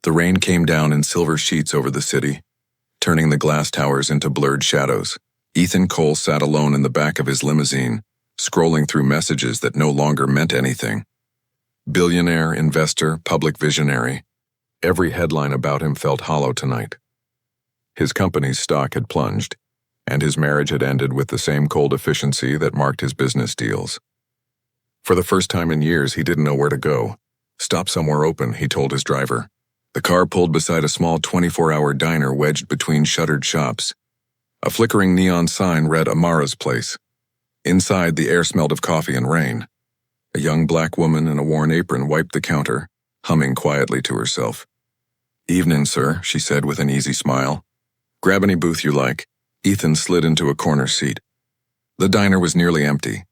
The rain came down in silver sheets over the city, turning the glass towers into blurred shadows. Ethan Cole sat alone in the back of his limousine, scrolling through messages that no longer meant anything. Billionaire, investor, public visionary. Every headline about him felt hollow tonight. His company's stock had plunged, and his marriage had ended with the same cold efficiency that marked his business deals. For the first time in years, he didn't know where to go. "Stop somewhere open," he told his driver. The car pulled beside a small 24-hour diner wedged between shuttered shops. A flickering neon sign read Amara's Place. Inside, the air smelled of coffee and rain. A young black woman in a worn apron wiped the counter, humming quietly to herself. "Evening, sir," she said with an easy smile. "Grab any booth you like." Ethan slid into a corner seat. The diner was nearly empty.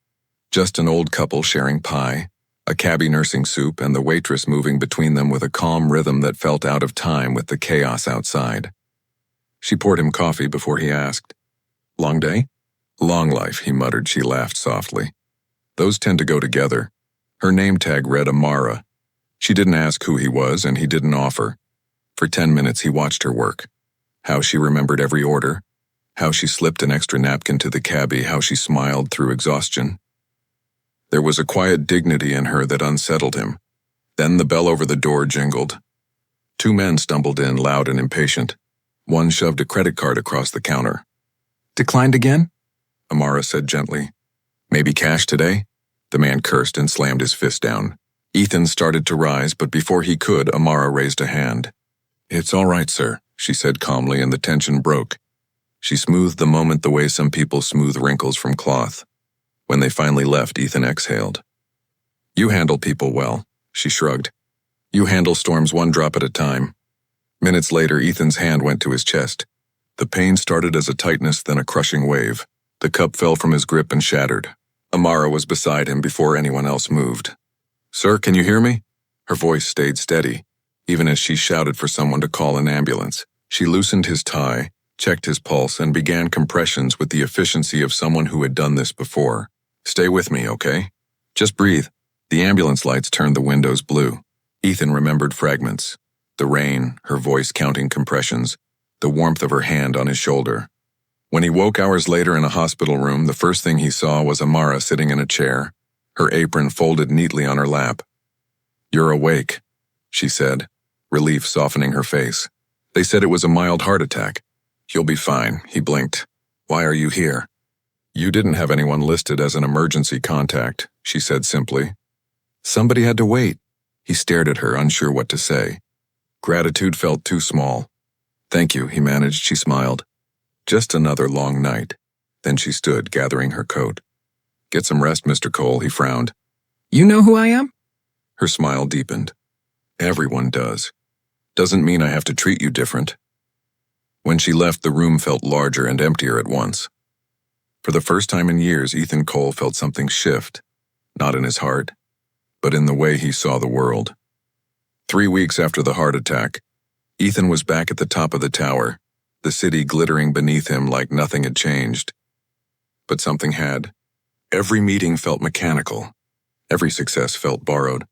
Just an old couple sharing pie, a cabbie nursing soup, and the waitress moving between them with a calm rhythm that felt out of time with the chaos outside. She poured him coffee before he asked, "Long day?" "Long life," he muttered. She laughed softly. "Those tend to go together." Her name tag read Amara. She didn't ask who he was, and he didn't offer. For 10 minutes he watched her work. How she remembered every order, how she slipped an extra napkin to the cabbie, how she smiled through exhaustion. There was a quiet dignity in her that unsettled him. Then the bell over the door jingled. 2 men stumbled in, loud and impatient. One shoved a credit card across the counter. "Declined again?" Amara said gently. "Maybe cash today?" The man cursed and slammed his fist down. Ethan started to rise, but before he could, Amara raised a hand. "It's all right, sir," she said calmly, and the tension broke. She smoothed the moment the way some people smooth wrinkles from cloth. When they finally left, Ethan exhaled. "You handle people well," she shrugged. "You handle storms one drop at a time." Minutes later, Ethan's hand went to his chest. The pain started as a tightness, then a crushing wave. The cup fell from his grip and shattered. Amara was beside him before anyone else moved. "Sir, can you hear me?" Her voice stayed steady, even as she shouted for someone to call an ambulance. She loosened his tie, checked his pulse, and began compressions with the efficiency of someone who had done this before. "Stay with me, okay? Just breathe." The ambulance lights turned the windows blue. Ethan remembered fragments. The rain, her voice counting compressions, the warmth of her hand on his shoulder. When he woke hours later in a hospital room, the first thing he saw was Amara sitting in a chair, her apron folded neatly on her lap. "You're awake," she said, relief softening her face. "They said it was a mild heart attack." "You'll be fine," he blinked. "Why are you here?" "You didn't have anyone listed as an emergency contact," she said simply. "Somebody had to wait." He stared at her, unsure what to say. Gratitude felt too small. "Thank you," he managed. She smiled. "Just another long night." Then she stood, gathering her coat. "Get some rest, Mr. Cole," he frowned. "You know who I am?" Her smile deepened. "Everyone does. Doesn't mean I have to treat you different." When she left, the room felt larger and emptier at once. For the first time in years, Ethan Cole felt something shift, not in his heart, but in the way he saw the world. 3 weeks after the heart attack, Ethan was back at the top of the tower, the city glittering beneath him like nothing had changed. But something had. Every meeting felt mechanical. Every success felt borrowed.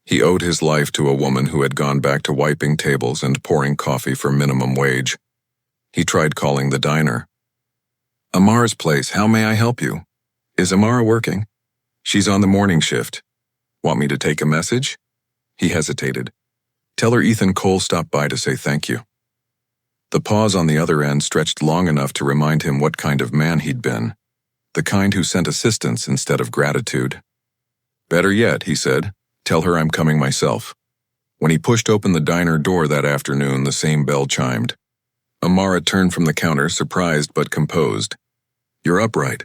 He owed his life to a woman who had gone back to wiping tables and pouring coffee for minimum wage. He tried calling the diner. "Amara's Place, how may I help you? Is Amara working? She's on the morning shift. Want me to take a message?" He hesitated. "Tell her Ethan Cole stopped by to say thank you." The pause on the other end stretched long enough to remind him what kind of man he'd been. The kind who sent assistance instead of gratitude. "Better yet," he said, "tell her I'm coming myself." When he pushed open the diner door that afternoon, the same bell chimed. Amara turned from the counter, surprised but composed. "You're upright."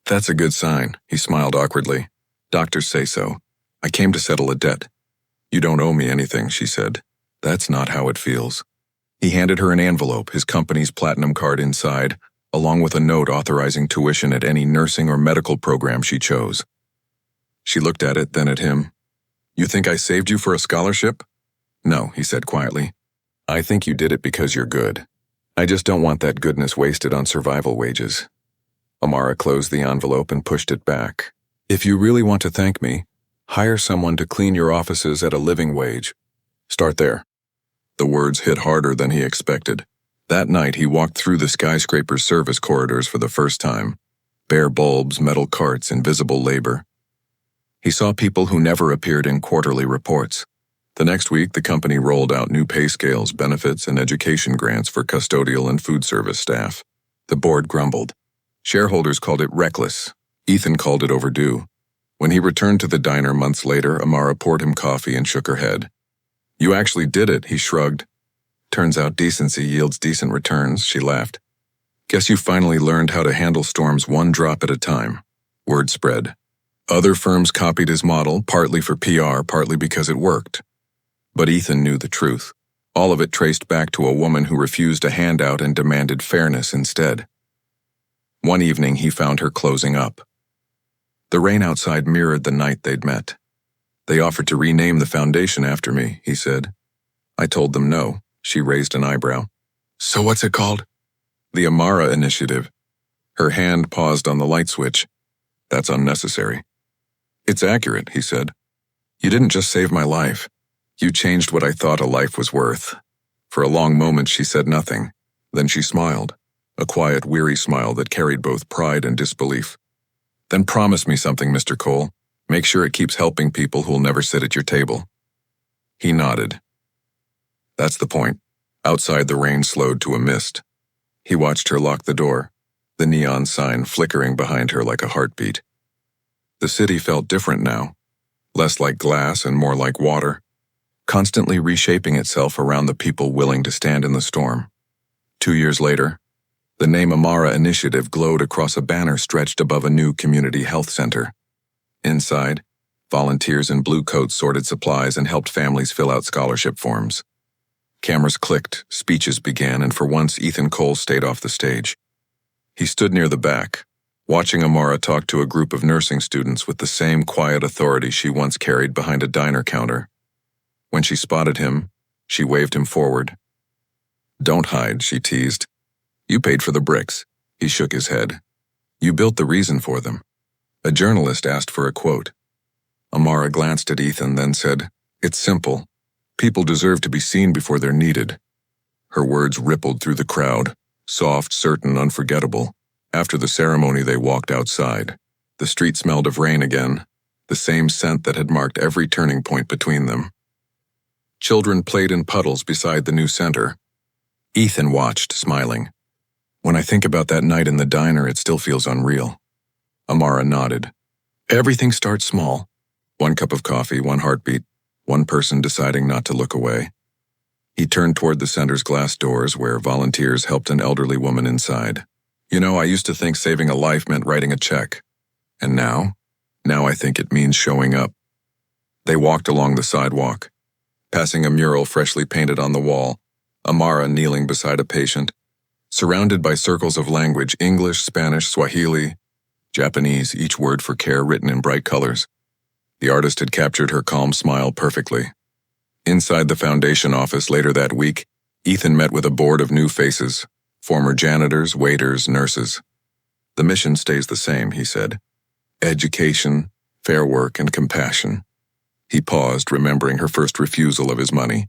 "That's a good sign," he smiled awkwardly. "Doctors say so. I came to settle a debt." "You don't owe me anything," she said. "That's not how it feels." He handed her an envelope, his company's platinum card inside, along with a note authorizing tuition at any nursing or medical program she chose. She looked at it, then at him. "You think I saved you for a scholarship?" "No," he said quietly. "I think you did it because you're good. I just don't want that goodness wasted on survival wages." Amara closed the envelope and pushed it back. "If you really want to thank me, hire someone to clean your offices at a living wage. Start there." The words hit harder than he expected. That night, he walked through the skyscraper's service corridors for the first time. Bare bulbs, metal carts, invisible labor. He saw people who never appeared in quarterly reports. The next week, the company rolled out new pay scales, benefits, and education grants for custodial and food service staff. The board grumbled. Shareholders called it reckless. Ethan called it overdue. When he returned to the diner months later, Amara poured him coffee and shook her head. "You actually did it," he shrugged. "Turns out decency yields decent returns," she laughed. "Guess you finally learned how to handle storms one drop at a time." Word spread. Other firms copied his model, partly for PR, partly because it worked. But Ethan knew the truth. All of it traced back to a woman who refused a handout and demanded fairness instead. One evening, he found her closing up. The rain outside mirrored the night they'd met. "They offered to rename the foundation after me," he said. "I told them no." She raised an eyebrow. "So what's it called?" "The Amara Initiative." Her hand paused on the light switch. "That's unnecessary." "It's accurate," he said. "You didn't just save my life. You changed what I thought a life was worth." For a long moment she said nothing. Then she smiled, a quiet, weary smile that carried both pride and disbelief. "Then promise me something, Mr. Cole. Make sure it keeps helping people who'll never sit at your table." He nodded. "That's the point." Outside, the rain slowed to a mist. He watched her lock the door, the neon sign flickering behind her like a heartbeat. The city felt different now, less like glass and more like water, constantly reshaping itself around the people willing to stand in the storm. 2 years later, the name Amara Initiative glowed across a banner stretched above a new community health center. Inside, volunteers in blue coats sorted supplies and helped families fill out scholarship forms. Cameras clicked, speeches began, and for once Ethan Cole stayed off the stage. He stood near the back, watching Amara talk to a group of nursing students with the same quiet authority she once carried behind a diner counter. When she spotted him, she waved him forward. "Don't hide," she teased. "You paid for the bricks." He shook his head. "You built the reason for them." A journalist asked for a quote. Amara glanced at Ethan, then said, "It's simple. People deserve to be seen before they're needed." Her words rippled through the crowd, soft, certain, unforgettable. After the ceremony, they walked outside. The street smelled of rain again, the same scent that had marked every turning point between them. Children played in puddles beside the new center. Ethan watched, smiling. "When I think about that night in the diner, it still feels unreal." Amara nodded. "Everything starts small. One cup of coffee, one heartbeat, one person deciding not to look away." He turned toward the center's glass doors where volunteers helped an elderly woman inside. "You know, I used to think saving a life meant writing a check. And now I think it means showing up." They walked along the sidewalk, passing a mural freshly painted on the wall, Amara kneeling beside a patient, surrounded by circles of language, English, Spanish, Swahili, Japanese, each word for care written in bright colors. The artist had captured her calm smile perfectly. Inside the foundation office later that week, Ethan met with a board of new faces, former janitors, waiters, nurses. "The mission stays the same," he said. "Education, fair work, and compassion." He paused, remembering her first refusal of his money.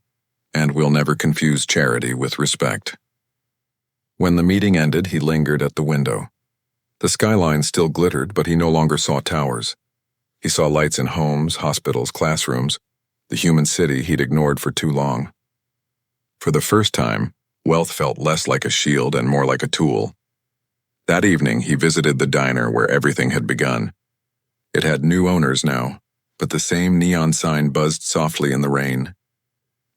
"And we'll never confuse charity with respect." When the meeting ended, he lingered at the window. The skyline still glittered, but he no longer saw towers. He saw lights in homes, hospitals, classrooms, the human city he'd ignored for too long. For the first time, wealth felt less like a shield and more like a tool. That evening, he visited the diner where everything had begun. It had new owners now, but the same neon sign buzzed softly in the rain.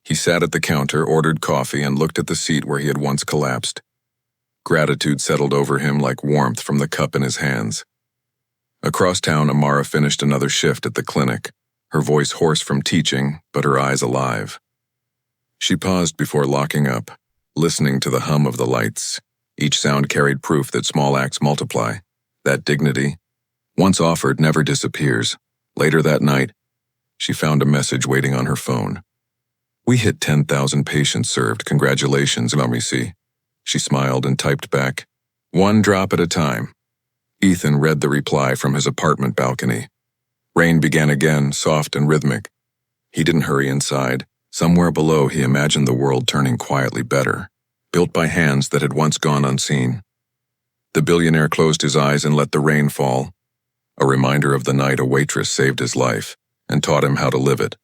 He sat at the counter, ordered coffee, and looked at the seat where he had once collapsed. Gratitude settled over him like warmth from the cup in his hands. Across town, Amara finished another shift at the clinic, her voice hoarse from teaching, but her eyes alive. She paused before locking up, listening to the hum of the lights. Each sound carried proof that small acts multiply, that dignity, once offered, never disappears. Later that night, she found a message waiting on her phone. "We hit 10,000 patients served. Congratulations, let me see." She smiled and typed back, "One drop at a time." Ethan read the reply from his apartment balcony. Rain began again, soft and rhythmic. He didn't hurry inside, Somewhere below, he imagined the world turning quietly better, built by hands that had once gone unseen. The billionaire closed his eyes and let the rain fall, a reminder of the night a waitress saved his life and taught him how to live it.